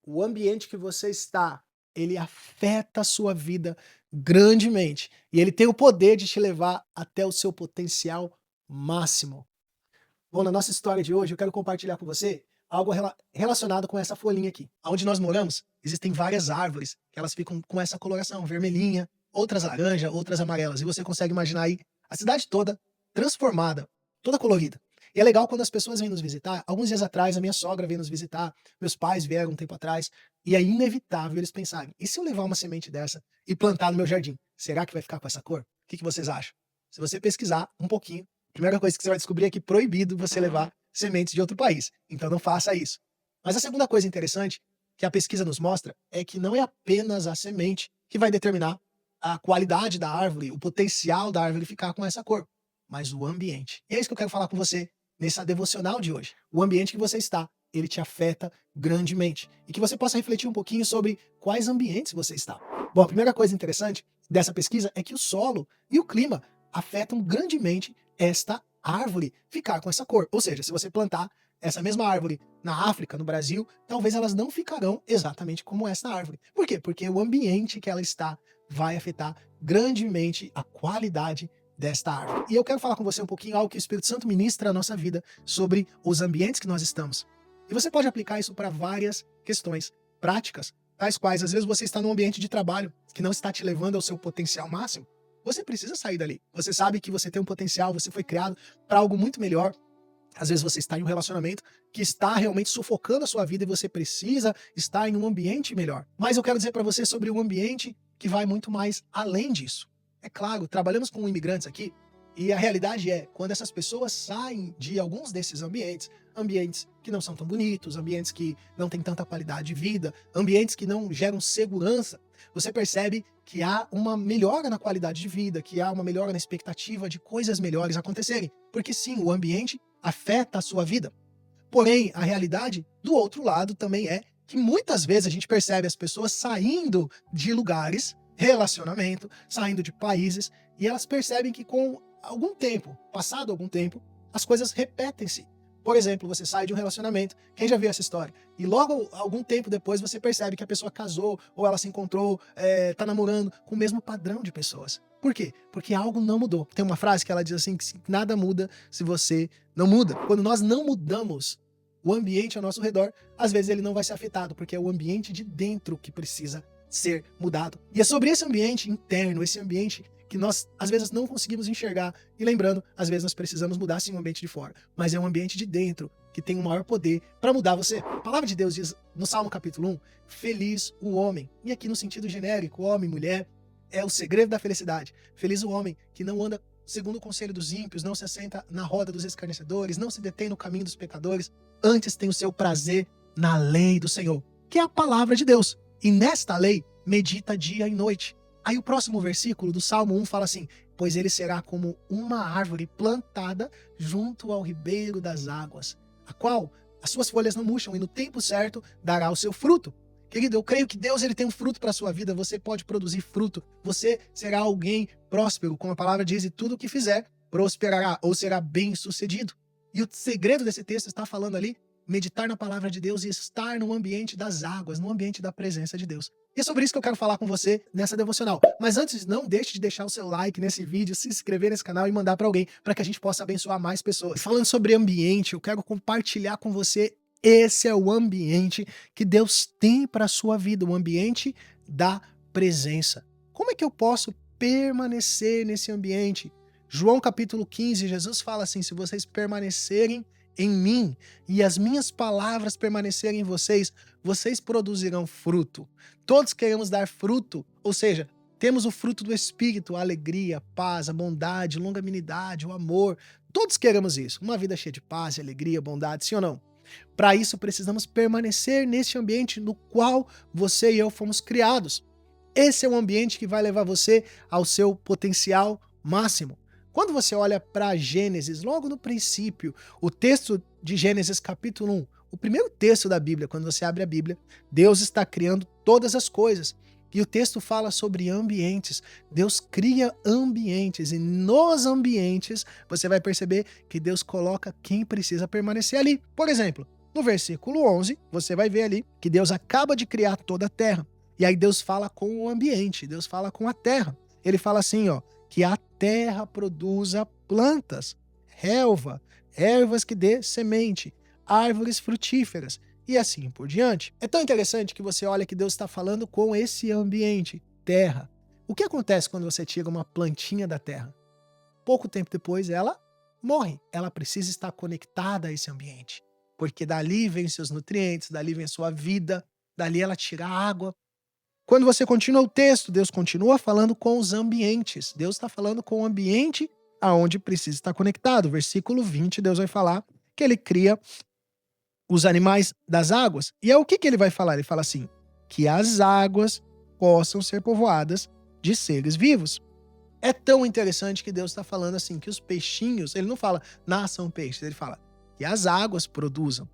O ambiente que você está, ele afeta a sua vida grandemente, e ele tem o poder de te levar até o seu potencial máximo. Bom, na nossa história de hoje, eu quero compartilhar com você algo relacionado com essa folhinha aqui. Onde nós moramos, existem várias árvores, que elas ficam com essa coloração vermelhinha, outras laranja, outras amarelas, e você consegue imaginar aí a cidade toda transformada, toda colorida. E é legal quando as pessoas vêm nos visitar. Alguns dias atrás, a minha sogra veio nos visitar, meus pais vieram um tempo atrás, e é inevitável eles pensarem: e se eu levar uma semente dessa e plantar no meu jardim? Será que vai ficar com essa cor? O que vocês acham? Se você pesquisar um pouquinho, a primeira coisa que você vai descobrir é que é proibido você levar sementes de outro país, então não faça isso. Mas a segunda coisa interessante que a pesquisa nos mostra é que não é apenas a semente que vai determinar a qualidade da árvore, o potencial da árvore ficar com essa cor, mas o ambiente. E é isso que eu quero falar com você nessa devocional de hoje. O ambiente que você está, ele te afeta grandemente. E que você possa refletir um pouquinho sobre quais ambientes você está. Bom, a primeira coisa interessante dessa pesquisa é que o solo e o clima afetam grandemente esta árvore ficar com essa cor. Ou seja, se você plantar essa mesma árvore na África, no Brasil, talvez elas não ficarão exatamente como essa árvore. Por quê? Porque o ambiente que ela está vai afetar grandemente a qualidade desta árvore. E eu quero falar com você um pouquinho algo que o Espírito Santo ministra à nossa vida sobre os ambientes que nós estamos. E você pode aplicar isso para várias questões práticas, tais quais, às vezes, você está num ambiente de trabalho que não está te levando ao seu potencial máximo. Você precisa sair dali. Você sabe que você tem um potencial, você foi criado para algo muito melhor. Às vezes você está em um relacionamento que está realmente sufocando a sua vida e você precisa estar em um ambiente melhor. Mas eu quero dizer para você sobre um ambiente que vai muito mais além disso. É claro, trabalhamos com imigrantes aqui e a realidade é, quando essas pessoas saem de alguns desses ambientes, ambientes que não são tão bonitos, ambientes que não têm tanta qualidade de vida, ambientes que não geram segurança, você percebe que há uma melhora na qualidade de vida, que há uma melhora na expectativa de coisas melhores acontecerem. Porque sim, o ambiente afeta a sua vida. Porém, a realidade do outro lado também é que muitas vezes a gente percebe as pessoas saindo de lugares, relacionamento, saindo de países, e elas percebem que com algum tempo, passado algum tempo, as coisas repetem-se. Por exemplo, você sai de um relacionamento, quem já viu essa história? E logo, algum tempo depois, você percebe que a pessoa casou, ou ela se encontrou, tá namorando com o mesmo padrão de pessoas. Por quê? Porque algo não mudou. Tem uma frase que ela diz assim, que nada muda se você não muda. Quando nós não mudamos o ambiente ao nosso redor, às vezes ele não vai ser afetado, porque é o ambiente de dentro que precisa ser mudado. E é sobre esse ambiente interno, esse ambiente que nós, às vezes, não conseguimos enxergar. E lembrando, às vezes nós precisamos mudar sim o ambiente de fora, mas é um ambiente de dentro que tem o maior poder para mudar você. A palavra de Deus diz, no Salmo capítulo 1, feliz o homem. E aqui no sentido genérico, homem, mulher, é o segredo da felicidade. Feliz o homem que não anda segundo o conselho dos ímpios, não se assenta na roda dos escarnecedores, não se detém no caminho dos pecadores, antes tem o seu prazer na lei do Senhor, que é a palavra de Deus. E nesta lei medita dia e noite. Aí o próximo versículo do Salmo 1 fala assim, pois ele será como uma árvore plantada junto ao ribeiro das águas, a qual as suas folhas não murcham e no tempo certo dará o seu fruto. Querido, eu creio que Deus ele tem um fruto para a sua vida, você pode produzir fruto, você será alguém próspero, como a palavra diz, e tudo o que fizer prosperará ou será bem sucedido. E o segredo desse texto está falando ali, meditar na palavra de Deus e estar no ambiente das águas, no ambiente da presença de Deus. E é sobre isso que eu quero falar com você nessa devocional. Mas antes, não deixe de deixar o seu like nesse vídeo, se inscrever nesse canal e mandar para alguém, para que a gente possa abençoar mais pessoas. Falando sobre ambiente, eu quero compartilhar com você, esse é o ambiente que Deus tem para a sua vida, o ambiente da presença. Como é que eu posso permanecer nesse ambiente? João capítulo 15, Jesus fala assim, se vocês permanecerem em mim e as minhas palavras permanecerem em vocês, vocês produzirão fruto. Todos queremos dar fruto, ou seja, temos o fruto do Espírito, a alegria, a paz, a bondade, a longanimidade, o amor. Todos queremos isso, uma vida cheia de paz, alegria, bondade, sim ou não? Para isso precisamos permanecer neste ambiente no qual você e eu fomos criados. Esse é o ambiente que vai levar você ao seu potencial máximo. Quando você olha para Gênesis, logo no princípio, o texto de Gênesis capítulo 1, o primeiro texto da Bíblia, quando você abre a Bíblia, Deus está criando todas as coisas. E o texto fala sobre ambientes. Deus cria ambientes e nos ambientes você vai perceber que Deus coloca quem precisa permanecer ali. Por exemplo, No versículo 11, você vai ver ali que Deus acaba de criar toda a terra. E aí Deus fala com o ambiente, Deus fala com a terra. Ele fala assim, ó, que a terra produza plantas, relva, ervas que dê semente, árvores frutíferas e assim por diante. É tão interessante que você olha que Deus está falando com esse ambiente, terra. O que acontece quando você tira uma plantinha da terra? Pouco tempo depois ela morre. Ela precisa estar conectada a esse ambiente, porque dali vem seus nutrientes, dali vem sua vida, dali ela tira a água. Quando você continua o texto, Deus continua falando com os ambientes. Deus está falando com o ambiente aonde precisa estar conectado. Versículo 20, Deus vai falar que ele cria os animais das águas. E é o que ele vai falar? Ele fala assim, que as águas possam ser povoadas de seres vivos. É tão interessante que Deus está falando assim, que os peixinhos, ele não fala, nasçam peixes, ele fala que as águas produzam,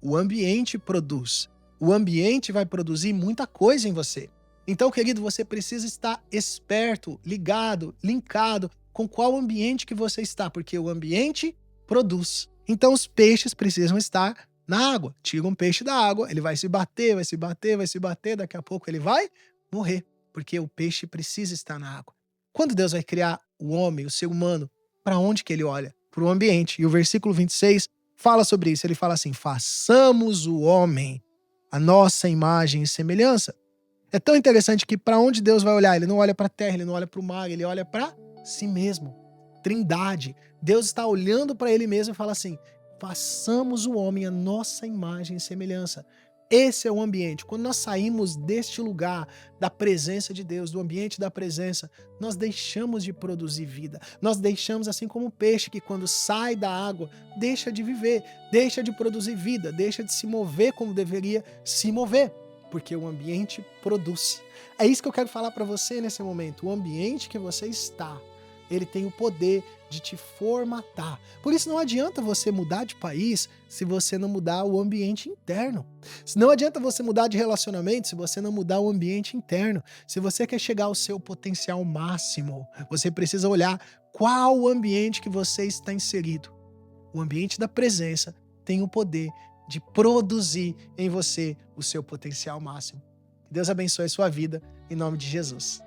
o ambiente produz. O ambiente vai produzir muita coisa em você. Então, querido, você precisa estar esperto, ligado, linkado com qual ambiente que você está, porque o ambiente produz. Então, os peixes precisam estar na água. Tira um peixe da água, ele vai se bater, vai se bater, vai se bater, daqui a pouco ele vai morrer, porque o peixe precisa estar na água. Quando Deus vai criar o homem, o ser humano, para onde que ele olha? Para o ambiente. E o versículo 26 fala sobre isso. Ele fala assim, façamos o homem a nossa imagem e semelhança. É tão interessante que para onde Deus vai olhar? Ele não olha para a terra, ele não olha para o mar, ele olha para si mesmo. Trindade. Deus está olhando para ele mesmo e fala assim, façamos o homem a nossa imagem e semelhança. Esse é o ambiente. Quando nós saímos deste lugar, da presença de Deus, do ambiente da presença, nós deixamos de produzir vida. Nós deixamos, assim como o peixe que quando sai da água, deixa de viver, deixa de produzir vida, deixa de se mover como deveria se mover, porque o ambiente produz. É isso que eu quero falar para você nesse momento. O ambiente que você está, ele tem o poder de te formatar. Por isso não adianta você mudar de país se você não mudar o ambiente interno. Não adianta você mudar de relacionamento se você não mudar o ambiente interno. Se você quer chegar ao seu potencial máximo, você precisa olhar qual o ambiente que você está inserido. O ambiente da presença tem o poder de produzir em você o seu potencial máximo. Que Deus abençoe a sua vida, em nome de Jesus.